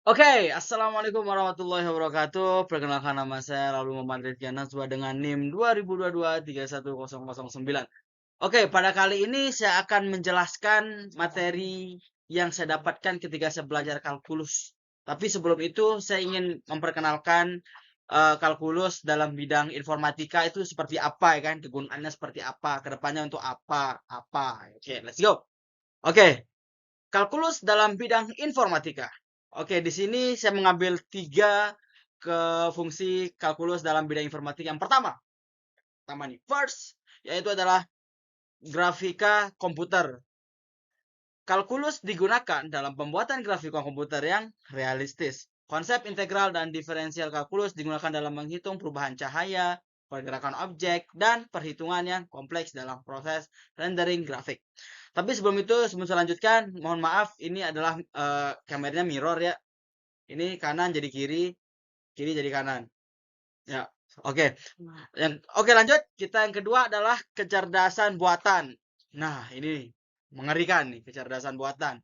Oke, assalamualaikum warahmatullahi wabarakatuh. Perkenalkan nama saya Lalu Muhammad Rizky Nazwa dengan NIM 2022-31009. Oke, pada kali ini saya akan menjelaskan materi yang saya dapatkan ketika saya belajar kalkulus. Tapi sebelum itu saya ingin memperkenalkan kalkulus dalam bidang informatika itu seperti apa ya kan, kegunaannya seperti apa, kedepannya untuk apa. Oke, let's go. Oke, kalkulus dalam bidang informatika. Oke, di sini saya mengambil tiga ke fungsi kalkulus dalam bidang informatika. Yang pertama nih, first, yaitu adalah grafika komputer. Kalkulus digunakan dalam pembuatan grafika komputer yang realistis. Konsep integral dan diferensial kalkulus digunakan dalam menghitung perubahan cahaya, pergerakan objek, dan perhitungan yang kompleks dalam proses rendering grafik. Tapi sebelum itu, sebelum saya lanjutkan, mohon maaf, ini adalah kameranya mirror ya. Ini kanan jadi kiri, kiri jadi kanan. Ya, oke. Oke, lanjut. Kita yang kedua adalah kecerdasan buatan. Nah, ini mengerikan nih kecerdasan buatan.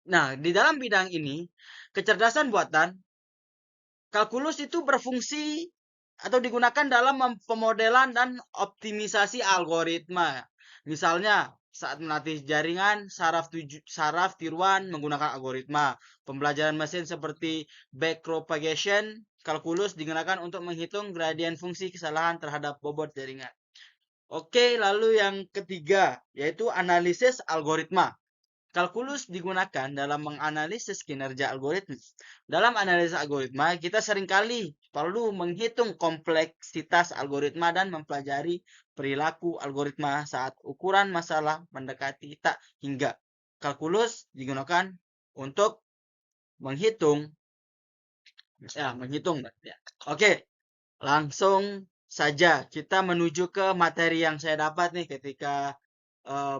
Nah, di dalam bidang ini, kecerdasan buatan, kalkulus itu berfungsi atau digunakan dalam pemodelan dan optimisasi algoritma. Misalnya, saat melatih jaringan, saraf tiruan menggunakan algoritma. Pembelajaran mesin seperti backpropagation, kalkulus digunakan untuk menghitung gradien fungsi kesalahan terhadap bobot jaringan. Oke, lalu yang ketiga, yaitu analisis algoritma. Kalkulus digunakan dalam menganalisis kinerja algoritma. Dalam analisis algoritma, kita seringkali perlu menghitung kompleksitas algoritma dan mempelajari perilaku algoritma saat ukuran masalah mendekati tak hingga. Kalkulus digunakan untuk menghitung, ya. Oke, langsung saja kita menuju ke materi yang saya dapat nih ketika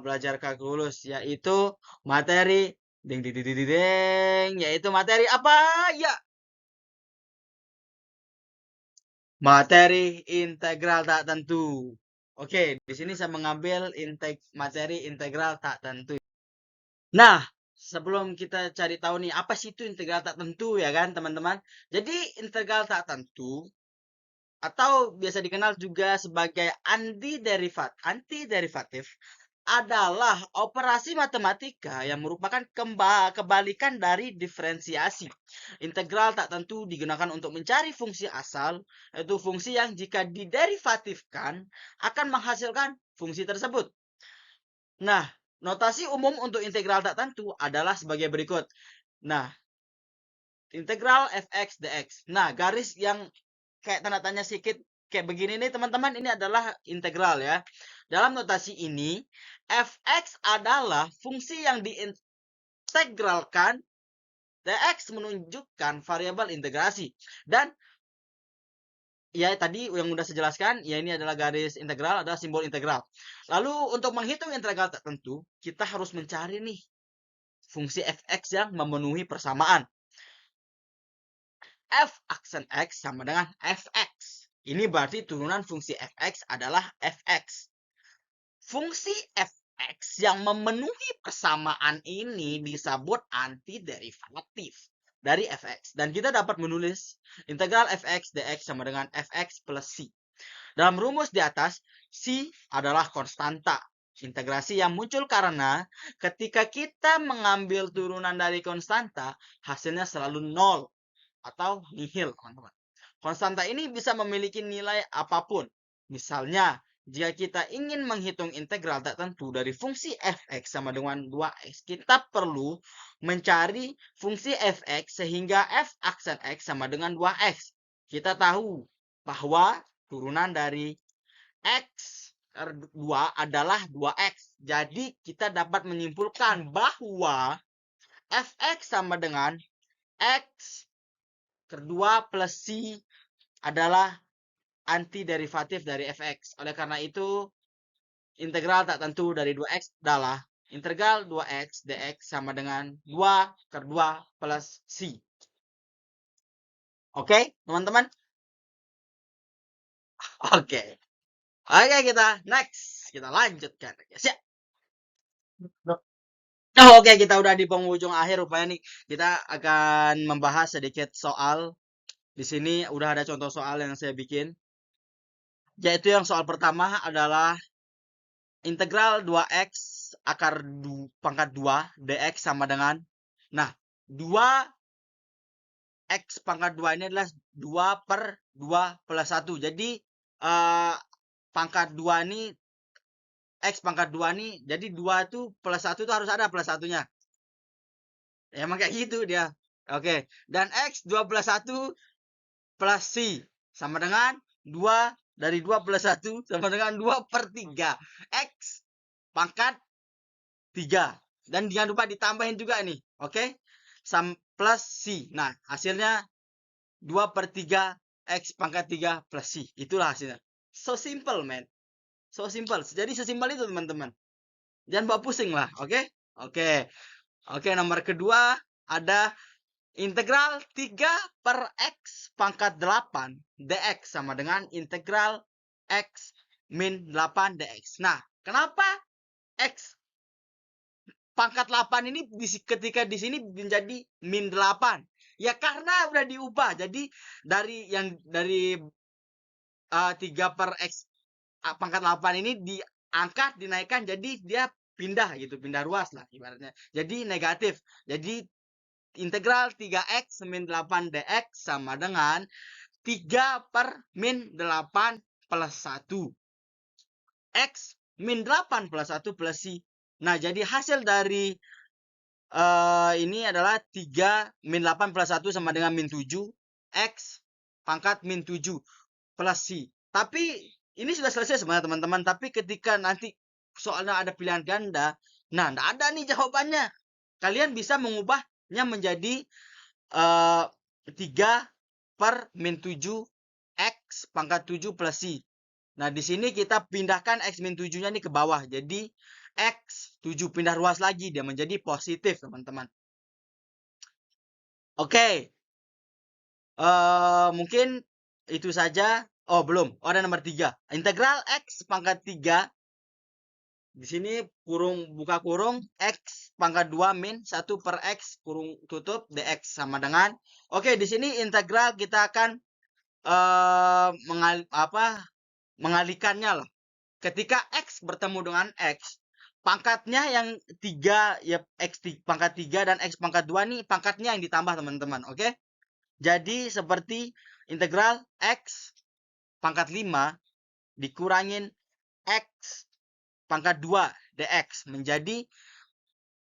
belajar kalkulus, yaitu materi ding ding ding ding ding, yaitu materi apa? Ya, materi integral tak tentu. Oke, di sini saya mengambil materi integral tak tentu. Nah, sebelum kita cari tahu nih apa sih itu integral tak tentu ya kan, teman-teman? Jadi integral tak tentu atau biasa dikenal juga sebagai antiderivatif adalah operasi matematika yang merupakan kebalikan dari diferensiasi. Integral tak tentu digunakan untuk mencari fungsi asal, yaitu fungsi yang jika diderivatifkan akan menghasilkan fungsi tersebut. Nah, notasi umum untuk integral tak tentu adalah sebagai berikut. Nah, integral fx dx. Nah, garis yang kayak tanda tanya sedikit kayak begini nih teman-teman, ini adalah integral ya. Dalam notasi ini, fx adalah fungsi yang diintegralkan, dx menunjukkan variabel integrasi. Dan ya tadi yang udah saya jelaskan, ya ini adalah garis integral, adalah simbol integral. Lalu untuk menghitung integral tertentu, kita harus mencari nih fungsi fx yang memenuhi persamaan. F aksen X sama dengan fx. Ini berarti turunan fungsi fx adalah fx. Fungsi fx yang memenuhi persamaan ini disebut antiderivatif dari fx. Dan kita dapat menulis integral fx dx sama dengan fx plus c. Dalam rumus di atas, c adalah konstanta. Integrasi yang muncul karena ketika kita mengambil turunan dari konstanta, hasilnya selalu nol atau nihil, teman-teman. Konstanta ini bisa memiliki nilai apapun. Misalnya, jika kita ingin menghitung integral tak tentu dari fungsi fx sama dengan 2x, kita perlu mencari fungsi fx sehingga f aksen x sama dengan 2x. Kita tahu bahwa turunan dari x 2 adalah 2x. Jadi, kita dapat menyimpulkan bahwa fx sama dengan x kedua plus c adalah antiderivatif dari fx. Oleh karena itu, integral tak tentu dari 2x adalah integral 2x dx sama dengan 2 per 2 plus c. Oke, teman-teman? Oke. Oke, kita next. Kita lanjutkan. Siap. Oh, oke, kita udah di penghujung akhir rupanya nih. Kita akan membahas sedikit soal. Di sini udah ada contoh soal yang saya bikin. Yaitu yang soal pertama adalah integral 2x akar pangkat 2 dx sama dengan, nah, 2x pangkat 2 ini adalah 2 per 2 plus 1. Jadi pangkat 2 ini, x pangkat 2 nih, jadi 2 itu plus 1 itu harus ada plus satunya. Ya, emang kayak gitu dia. Oke, dan x 2 plus 1 plus c sama dengan 2 dari 2 plus 1 sama dengan 2 per 3. X pangkat 3. Dan jangan lupa ditambahin juga nih. Oke, plus c. Nah, hasilnya 2 per 3 x pangkat 3 plus c. Itulah hasilnya. So simple, man. So simple. Jadi sesimpel itu, teman-teman. Jangan bawa pusing lah, oke? Oke. Oke, nomor kedua ada integral 3 per x pangkat 8 dx sama dengan integral x min 8 dx. Nah, kenapa x pangkat 8 ini ketika di sini menjadi min 8? Ya karena udah diubah. Jadi dari 3 per x pangkat 8 ini diangkat, dinaikkan, jadi dia pindah gitu, pindah ruas lah ibaratnya. Jadi negatif. Jadi integral 3x min 8 dx sama dengan 3 per min 8 plus 1. X min 8 plus 1 plus C. Nah, jadi hasil dari ini adalah 3 min 8 plus 1 sama dengan min 7. X pangkat min 7 plus C. Tapi ini sudah selesai sebenarnya, teman-teman. Tapi ketika nanti soalnya ada pilihan ganda, nah, nggak ada nih jawabannya. Kalian bisa mengubahnya menjadi 3 per min 7 x pangkat 7 plus C. Nah, di sini kita pindahkan x min 7-nya ini ke bawah. Jadi x 7 pindah ruas lagi, dia menjadi positif, teman-teman. Oke. Mungkin itu saja. Oh, belum. Oh, ada nomor 3. Integral x pangkat 3. Di sini buka kurung x pangkat 2 min 1 per x kurung tutup dx sama dengan. Oke, di sini integral kita akan mengalihkannya lah. Ketika x bertemu dengan x, pangkatnya yang 3 ya, x pangkat 3 dan x pangkat 2 nih pangkatnya yang ditambah, teman-teman. Oke. Jadi seperti integral x pangkat 5 dikurangin x pangkat 2 dx menjadi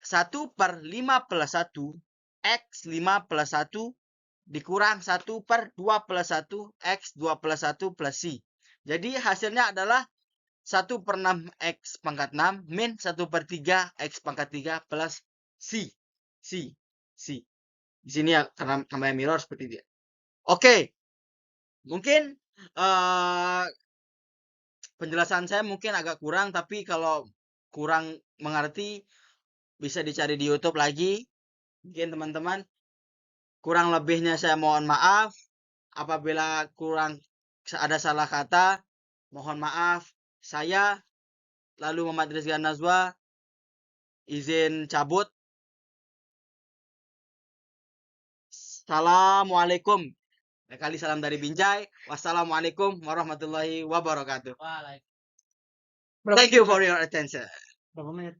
1 per 5 plus 1 x 5 plus 1 dikurang 1 per 2 plus 1 x 2 plus 1 plus c. Jadi hasilnya adalah 1 per 6 x pangkat 6 min 1 per 3 x pangkat 3 plus c. Di sini ya karena namanya mirror seperti itu. Oke. Mungkin penjelasan saya mungkin agak kurang, tapi kalau kurang mengerti bisa dicari di YouTube lagi. Mungkin teman-teman, kurang lebihnya saya mohon maaf. Apabila kurang ada salah kata, mohon maaf. Saya lalu Muhammad Rizky Nazwa izin cabut. Assalamualaikum. Kali salam dari Binjai. Wassalamualaikum warahmatullahi wabarakatuh. Thank you for your attention. Berapa menit?